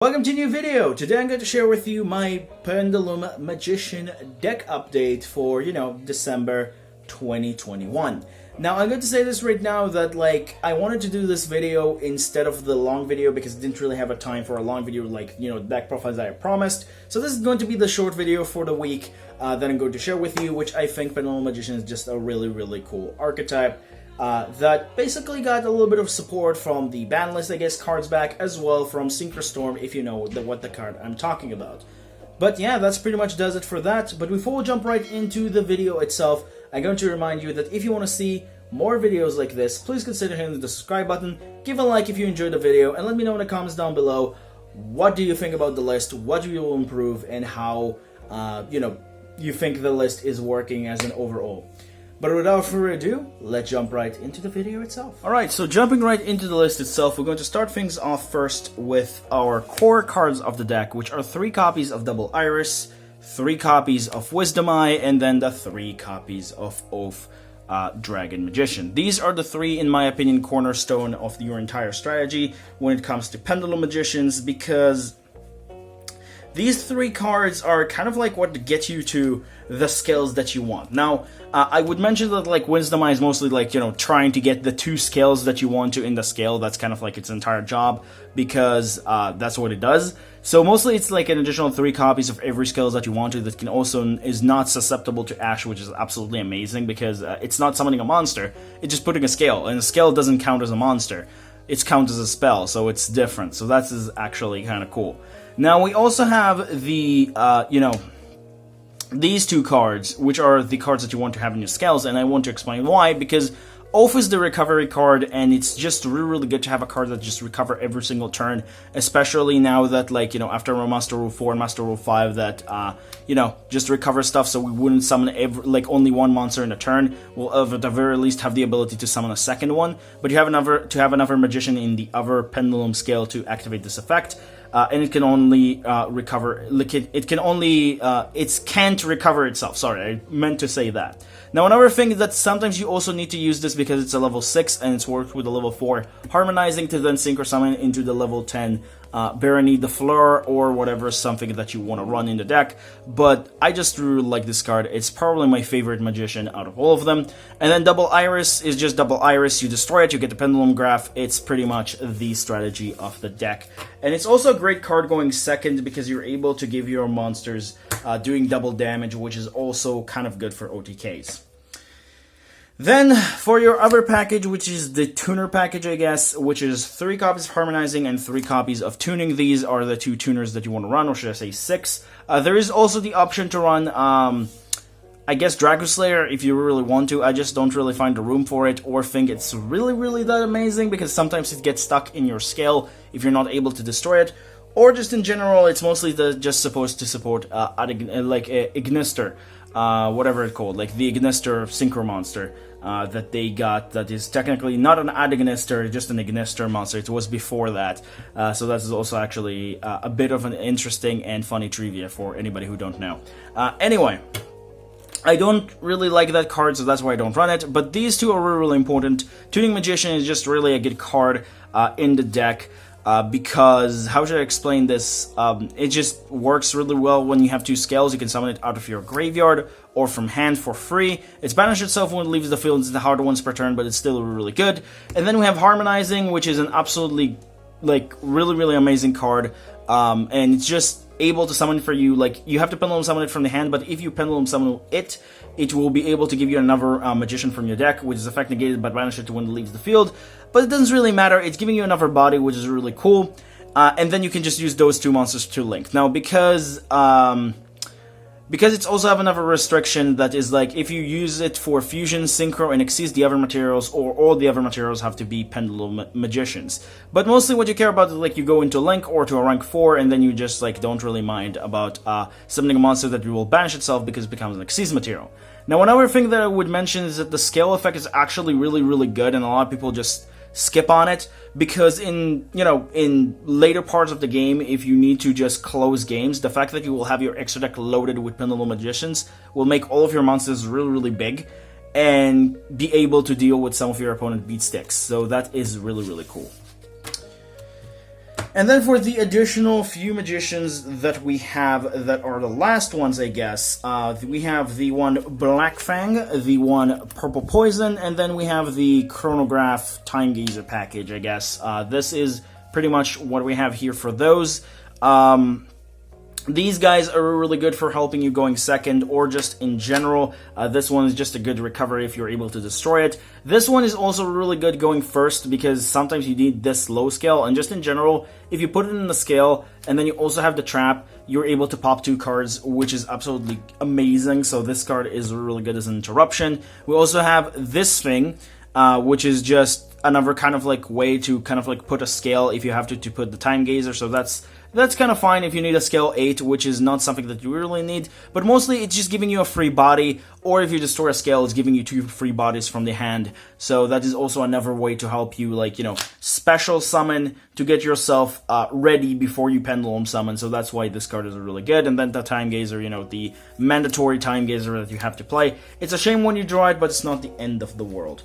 Welcome to a new video. Today I'm going to share with you my Pendulum Magician deck update for, December 2021. Now, I'm going to say this right now that, I wanted to do this video instead of the long video because I didn't really have a time for a long video deck profiles that I promised. So this is going to be the short video for the week that I'm going to share with you, which I think Pendulum Magician is just a really, really cool archetype. That basically got a little bit of support from the ban list, I guess, cards back, as well from Synchro if you know what the card I'm talking about. But yeah, that's pretty much does it for that. But before we jump right into the video itself, I'm going to remind you that if you want to see more videos like this, please consider hitting the subscribe button, give a like if you enjoyed the video, and let me know in the comments down below what do you think about the list, what do you will improve, and how, you think the list is working as an overall. But without further ado, let's jump right into the video itself. Alright, so jumping right into the list itself, we're going to start things off first with our core cards of the deck, which are 3 copies of Double Iris, 3 copies of Wisdom Eye, and then the 3 copies of Oath Dragon Magician. These are the 3, in my opinion, cornerstone of your entire strategy when it comes to Pendulum Magicians, because these 3 cards are kind of like what get you to the skills that you want. Now, I would mention that Wisdom Eye is mostly trying to get the 2 skills that you want to in the scale. That's kind of like its entire job, because that's what it does. So mostly it's like an additional 3 copies of every skills that you want to that can also is not susceptible to Ash, which is absolutely amazing because it's not summoning a monster, it's just putting a scale, and a scale doesn't count as a monster. It's counted as a spell, so it's different. So that is actually kind of cool. Now we also have the, these 2 cards, which are the cards that you want to have in your scales, and I want to explain why, because Oath is the recovery card, and it's just really, really good to have a card that just recover every single turn, especially now that, after Master Rule 4 and Master Rule 5 that, just recover stuff so we wouldn't summon only 1 monster in a turn. We'll at the very least have the ability to summon a second one, but you have another Magician in the other Pendulum scale to activate this effect. And it can only recover, it can't recover itself. Sorry, I meant to say that. Now, another thing is that sometimes you also need to use this because it's a level 6 and it's worked with a level 4 harmonizing to then sync or summon into the level 10 Barony the Fleur or whatever, something that you want to run in the deck. But I just really like this card. It's probably my favorite Magician out of all of them. And then Double Iris is just Double Iris. You destroy it, you get the Pendulum Graph. It's pretty much the strategy of the deck. And it's also a great card going second because you're able to give your monsters doing double damage, which is also kind of good for OTKs. Then, for your other package, which is the Tuner package, I guess, which is 3 copies of Harmonizing and 3 copies of Tuning. These are the 2 tuners that you want to run, or should I say 6. There is also the option to run, I guess, Dragon Slayer if you really want to. I just don't really find the room for it or think it's really, really that amazing because sometimes it gets stuck in your scale if you're not able to destroy it. Or just in general, it's mostly just supposed to support, Ignister, whatever it's called, like the Ignister Synchro monster. That they got, that is technically not an Ignister, just an Ignister monster. It was before that, so that is also actually a bit of an interesting and funny trivia for anybody who don't know. Anyway, I don't really like that card, so that's why I don't run it, but these 2 are really, really important. Tuning Magician is just really a good card in the deck. Because, how should I explain this? It just works really well when you have 2 scales. You can summon it out of your graveyard or from hand for free. It's banished itself when it leaves the field. It's the harder ones per turn, but it's still really good. And then we have Harmonizing, which is an absolutely, really, really amazing card. And it's just able to summon for you, you have to Pendulum Summon it from the hand, but if you Pendulum Summon it, it will be able to give you another Magician from your deck, which is effect negated but banish it when it leaves the field. But it doesn't really matter, it's giving you another body, which is really cool. And then you can just use those 2 monsters to link. Now, because it's also have another restriction that is if you use it for Fusion, Synchro, and exceeds the other materials, or all the other materials have to be Pendulum Magicians. But mostly what you care about is you go into Link or to a rank 4, and then you just don't really mind about summoning a monster that will banish itself because it becomes an Exceeds material. Now, another thing that I would mention is that the scale effect is actually really, really good, and a lot of people just skip on it because in later parts of the game, if you need to just close games, the fact that you will have your extra deck loaded with Pendulum Magicians will make all of your monsters really, really big and be able to deal with some of your opponent beat sticks. So that is really, really cool. And then for the additional few magicians that we have that are the last ones, I guess, we have the one Black Fang, the one Purple Poison, and then we have the Chronograph Time Gazer package, I guess. This is pretty much what we have here for those. These guys are really good for helping you going second or just in general. This one is just a good recovery if you're able to destroy it. This one is also really good going first because sometimes you need this low scale, and just in general, if you put it in the scale and then you also have the trap, you're able to pop 2 cards, which is absolutely amazing. So this card is really good as an interruption. We also have this thing, which is just another kind of like way to kind of like put a scale if you have to put the Time Gazer. So that's kind of fine if you need a scale 8, which is not something that you really need, but mostly it's just giving you a free body, or if you destroy a scale, it's giving you 2 free bodies from the hand. So that is also another way to help you, like, you know, special summon to get yourself ready before you Pendulum summon. So that's why this card is really good. And then the Time Gazer, you know, the mandatory Time Gazer that you have to play. It's a shame when you draw it, but it's not the end of the world.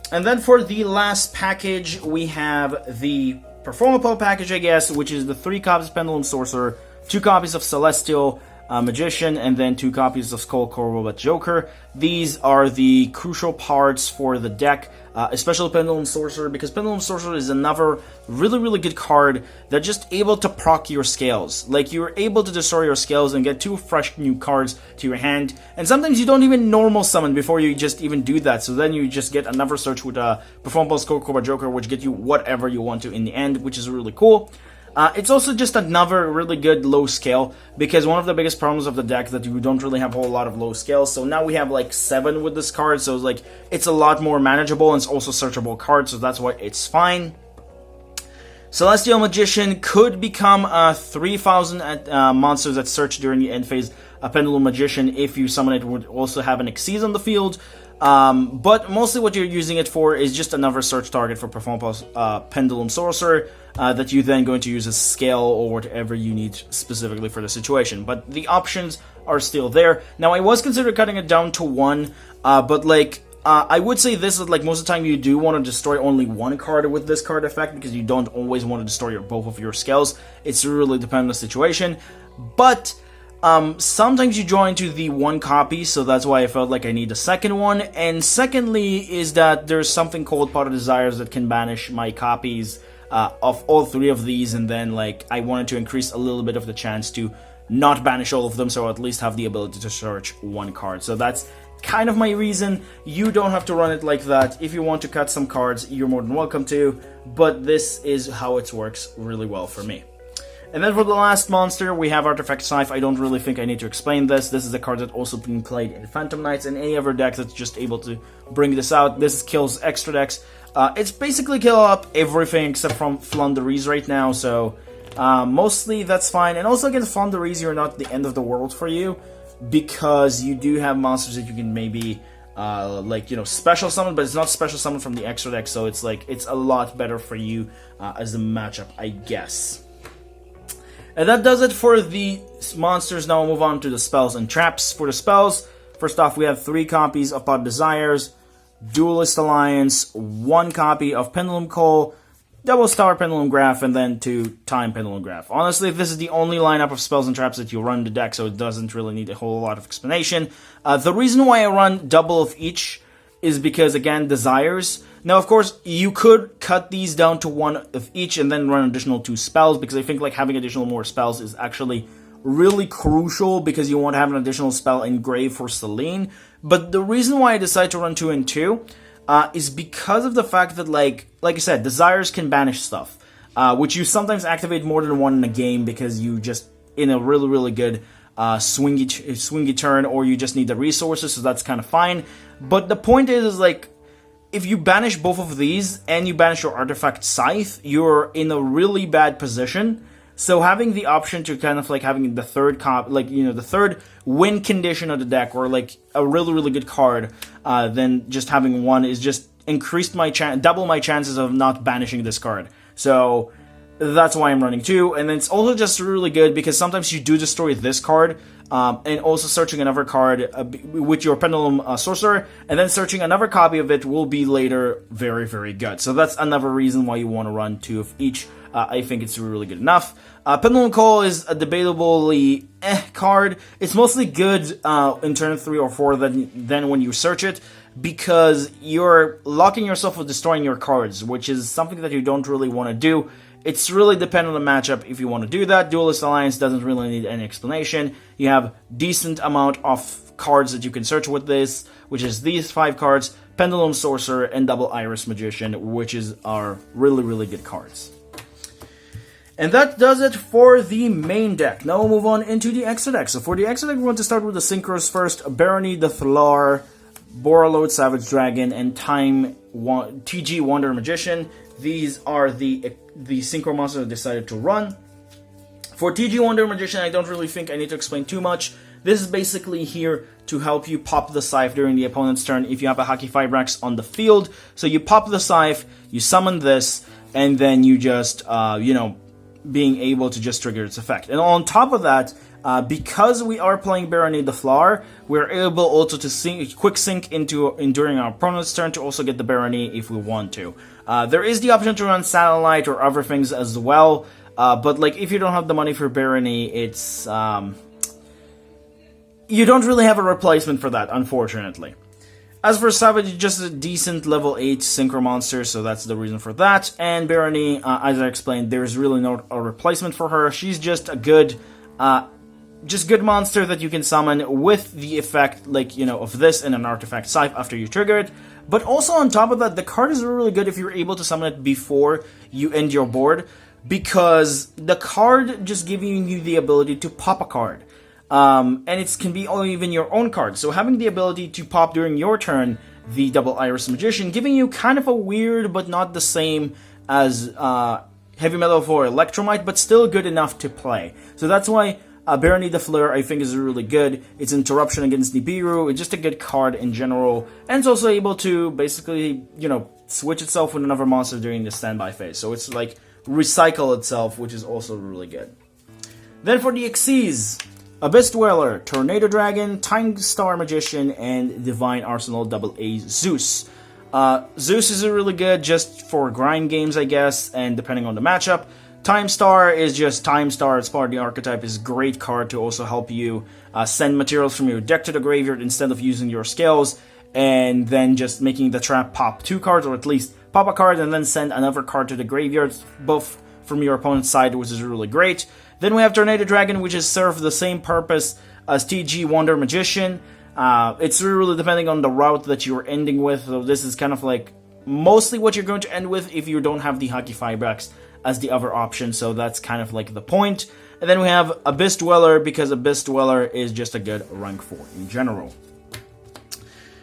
And then for the last package, we have the Performapal package, I guess, which is the 3 copies of Pendulum Sorcerer, 2 copies of Celestial Magician, and then 2 copies of Skull Robot Joker. These are the crucial parts for the deck, especially Pendulum Sorcerer, because Pendulum Sorcerer is another really good card that's just able to proc your scales. Like, you're able to destroy your scales and get 2 fresh new cards to your hand, and sometimes you don't even normal summon before you just even do that, so then you just get another search with a Performable Skull Robot Joker, which get you whatever you want to in the end, which is really cool. It's also just another really good low scale, because one of the biggest problems of the deck is that you don't really have a whole lot of low scales. So now we have like 7 with this card, so it's like it's a lot more manageable, and it's also searchable card, so that's why it's fine. Celestial Magician could become 3,000 monsters that search during the end phase. A Pendulum Magician, if you summon it, would also have an Exceed on the field. But mostly what you're using it for is just another search target for Performapal Pendulum Sorcerer that you then going to use as scale or whatever you need specifically for the situation. But the options are still there. Now, I was considering cutting it down to 1, but like, I would say this is like most of the time you do want to destroy only 1 card with this card effect, because you don't always want to destroy both of your scales. It's really dependent on the situation. But sometimes you draw into the 1 copy, so that's why I felt like I need a second one. And secondly is that there's something called Pot of Desires that can banish my copies of all 3 of these, and then like I wanted to increase a little bit of the chance to not banish all of them, so at least have the ability to search 1 card. So that's kind of my reason. You don't have to run it like that. If you want to cut some cards, you're more than welcome to, but this is how it works really well for me. And then for the last monster, we have Artifact Scythe. I don't really think I need to explain this. This is a card that's also being played in Phantom Knights and any other deck that's just able to bring this out. This kills extra decks. It's basically kill up everything except from Flunderies right now, so mostly that's fine. And also against Flunderies, you're not the end of the world for you, because you do have monsters that you can maybe like, you know, special summon, but it's not special summon from the extra deck, so it's like it's a lot better for you as a matchup, I guess. And that does it for the monsters. Now we'll move on to the spells and traps. For the spells, first off, we have 3 copies of Pot of Desires, Duelist Alliance, 1 copy of Pendulum Coal, Double Star Pendulum Graph, and then 2 Time Pendulum Graph. Honestly, this is the only lineup of spells and traps that you run in the deck, so it doesn't really need a whole lot of explanation. The reason why I run double of each is because, again, Desires. Now, of course, you could cut these down to 1 of each and then run additional 2 spells, because I think like having additional more spells is actually really crucial, because you want to have an additional spell engraved for Selene. But the reason why I decided to run 2 and 2 is because of the fact that, like I said, Desires can banish stuff, which you sometimes activate more than 1 in a game because you just in a really good swingy turn, or you just need the resources, so that's kind of fine. But the point is like, if you banish both of these and you banish your Artifact Scythe, you're in a really bad position. So having the option to kind of like having the third the third win condition of the deck, or like a really good card, then just having 1 is just increased my double my chances of not banishing this card. So that's why I'm running 2, and it's also just really good because sometimes you do destroy this card, and also searching another card with your Pendulum Sorcerer, and then searching another copy of it will be later very good. So that's another reason why you want to run 2 of each. I think it's really good enough. Pendulum Call is a debatably card. It's mostly good in turn 3 or 4 than when you search it, because you're locking yourself with destroying your cards, which is something that you don't really want to do. It's really dependent on the matchup if you want to do that. Duelist Alliance doesn't really need any explanation. You have decent amount of cards that you can search with this, which is these 5 cards, Pendulum Sorcerer and Double Iris Magician, which are really, really good cards. And that does it for the main deck. Now we'll move on into the extra deck. So for the extra deck, we want to start with the Synchros first. Barony, the Thlar, Borreload, Savage Dragon, and TG Wonder Magician. These are the Synchro monsters I decided to run. For TG Wonder Magician, I don't really think I need to explain too much. This is basically here to help you pop the Scythe during the opponent's turn if you have a Hockey Fibrax on the field. So you pop the Scythe, you summon this, and then you just, being able to just trigger its effect. And on top of that, because we are playing Barony the Thlar, we're able also to quick sync during our opponent's turn to also get the Barony if we want to. There is the option to run Satellite or other things as well, but like if you don't have the money for Barony, it's you don't really have a replacement for that, unfortunately. As for Savage, just a decent level 8 Synchro monster, so that's the reason for that. And Barony, as I explained, there's really no replacement for her. She's just a good monster that you can summon with the effect, of this and an artifact Scythe after you trigger it. But also on top of that, the card is really good if you're able to summon it before you end your board, because the card just giving you the ability to pop a card. And it can be even your own card. So having the ability to pop during your turn the Double Iris Magician, giving you kind of a weird but not the same as Heavy Metal for Electromite, but still good enough to play. So that's why Barony the Fleur I think is really good. It's interruption against Nibiru. It's just a good card in general. And it's also able to basically, switch itself with another monster during the standby phase. So it's like recycle itself, which is also really good. Then for the Xyz, Abyss Dweller, Tornado Dragon, Time Star Magician, and Divine Arsenal AA Zeus. Zeus is really good just for grind games, I guess, and depending on the matchup. Time Star is just Time Star, it's part of the archetype, is a great card to also help you send materials from your deck to the graveyard instead of using your scales, and then just making the trap pop 2 cards, or at least pop a card and then send another card to the graveyard, both from your opponent's side, which is really great. Then we have Tornado Dragon, which is served the same purpose as TG Wonder Magician. It's really depending on the route that you're ending with, so this is kind of like mostly what you're going to end with if you don't have the Hockey Fibrax as the other option, so that's kind of like the point. And then we have Abyss Dweller, because Abyss Dweller is just a good rank 4 in general.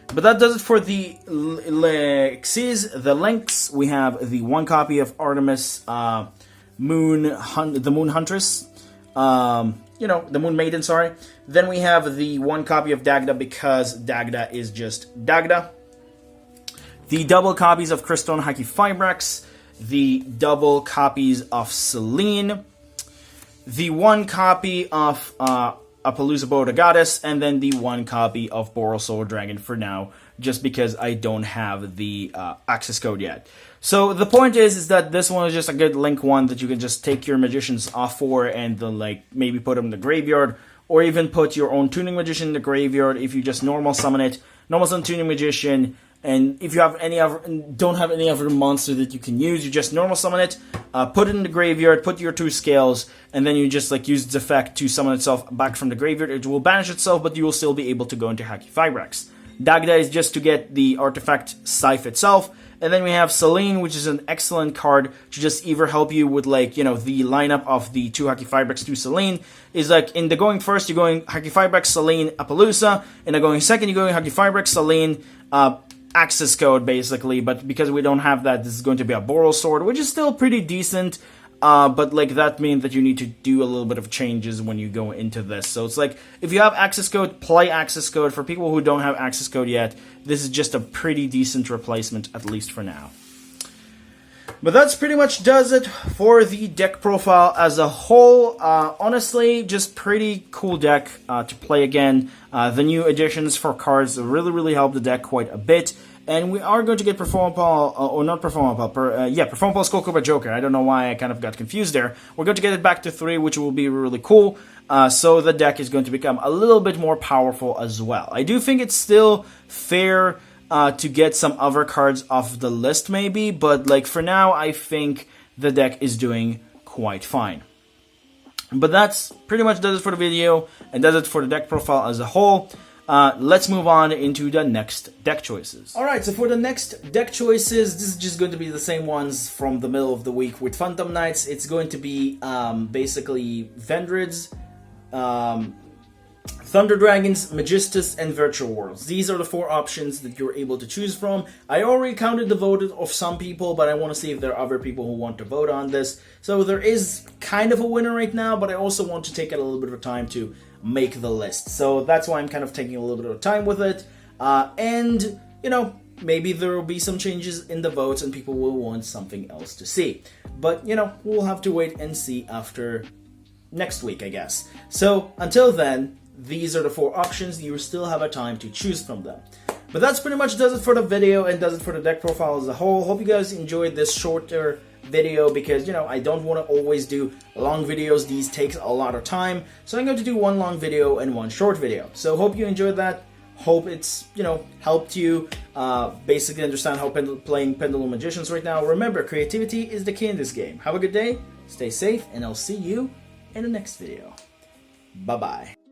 But that does it for the Xyz. The links, we have the 1 copy of Artemis, the Moon Huntress, the Moon Maiden, sorry. Then we have the 1 copy of Dagda, because Dagda is just Dagda. The double copies of Crystone Hockey Fibrax, the double copies of Selene, the 1 copy of Appaloosa Boda Goddess, and then the 1 copy of Boral Soul Dragon for now, just because I don't have the access code yet. So the point is that this one is just a good link one that you can just take your magicians off for and then maybe put them in the graveyard, or even put your own Tuning Magician in the graveyard if you just normal summon it. Normal summon Tuning Magician, and if you have don't have any other monster that you can use, you just normal summon it, put it in the graveyard, put your 2 scales, and then you just use its effect to summon itself back from the graveyard. It will banish itself, but you will still be able to go into Hockey Fibrax. Dagda is just to get the artifact Scythe itself. And then we have Selene, which is an excellent card to just either help you with, the lineup of the 2 Hockey Fibrax to Selene. Is in the going first, you're going Hockey Fibrax, Selene, Appaloosa. In the going second, you're going Hockey Fibrax, Selene, access code, basically. But because we don't have that, this is going to be a Boral Sword, which is still pretty decent. But that means that you need to do a little bit of changes when you go into this. So it's if you have access code, play access code. For people who don't have access code yet, this is just a pretty decent replacement, at least for now. But that's pretty much does it for the deck profile as a whole. Honestly, just pretty cool deck to play again. The new additions for cards really, really help the deck quite a bit. And we are going to get Performapal, or not Performapal, Performapal Skullcobra Joker. I don't know why I kind of got confused there. We're going to get it back to 3, which will be really cool. So the deck is going to become a little bit more powerful as well. I do think it's still fair to get some other cards off the list maybe, but like for now, I think the deck is doing quite fine. But that's pretty much does it for the video, and does it for the deck profile as a whole. Let's move on into the next deck choices. Alright, so for the next deck choices, this is just going to be the same ones from the middle of the week with Phantom Knights. It's going to be basically Vendrids, Thunder Dragons, Magistus, and Virtual Worlds. These are the 4 options that you're able to choose from. I already counted the vote of some people, but I want to see if there are other people who want to vote on this. So there is kind of a winner right now, but I also want to take a little bit of time to make the list. So that's why I'm kind of taking a little bit of time with it. And, you know, maybe there will be some changes in the votes and people will want something else to see. But, you know, we'll have to wait and see after next week, I guess. So until then, these are the 4 options. You still have a time to choose from them. But that's pretty much does it for the video and does it for the deck profile as a whole. Hope you guys enjoyed this shorter video because, you know, I don't want to always do long videos. These takes a lot of time. So I'm going to do 1 long video and 1 short video. So hope you enjoyed that. Hope it's, you know, helped you basically understand how playing Pendulum Magicians right now. Remember, creativity is the key in this game. Have a good day, stay safe, and I'll see you in the next video. Bye-bye.